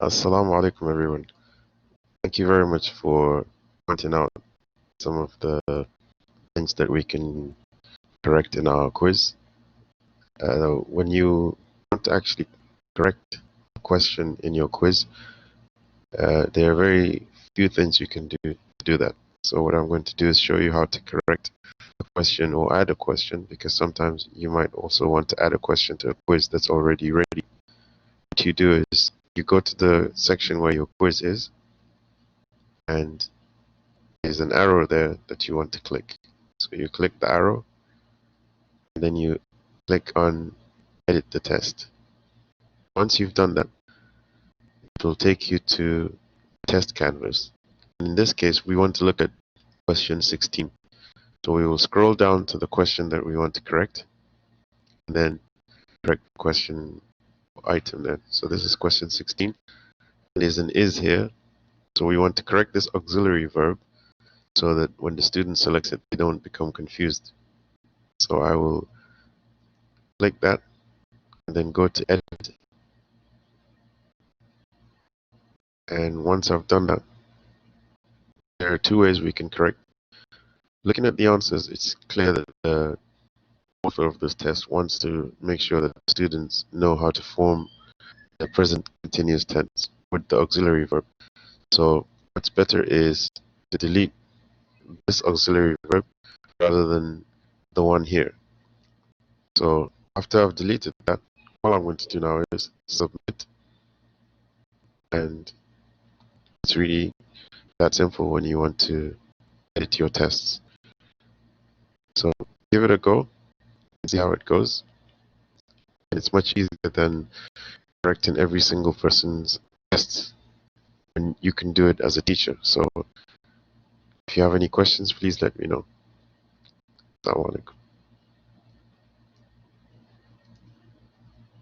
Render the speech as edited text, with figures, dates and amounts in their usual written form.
Assalamu alaikum, everyone. Thank you very much for pointing out some of the things that we can correct in our quiz. When you want to actually correct a question in your quiz, there are very few things you can do to do that. So what I'm going to do is show you how to correct a question or add a question, because sometimes you might also want to add a question to a quiz that's already ready. What you do is you go to the section where your quiz is, and there's an arrow there that you want to click. So you click the arrow, and then you click on edit the test. Once you've done that, it will take you to test canvas. In this case, we want to look at question 16. So we will scroll down to the question that we want to correct, and then correct the question item there. So this is question 16. There's an is here. So we want to correct this auxiliary verb so that when the student selects it, they don't become confused. So I will click that and then go to edit. And once I've done that, there are two ways we can correct. Looking at the answers, it's clear that the author of this test wants to make sure that students know how to form the present continuous tense with the auxiliary verb. So what's better is to delete this auxiliary verb rather than the one here. So after I've deleted that, all I'm going to do now is submit, and it's really that simple when you want to edit your tests. So give it a go and see how it goes. And it's much easier than correcting every single person's tests, and you can do it as a teacher. So if you have any questions, please let me know. Assalamu alaikum.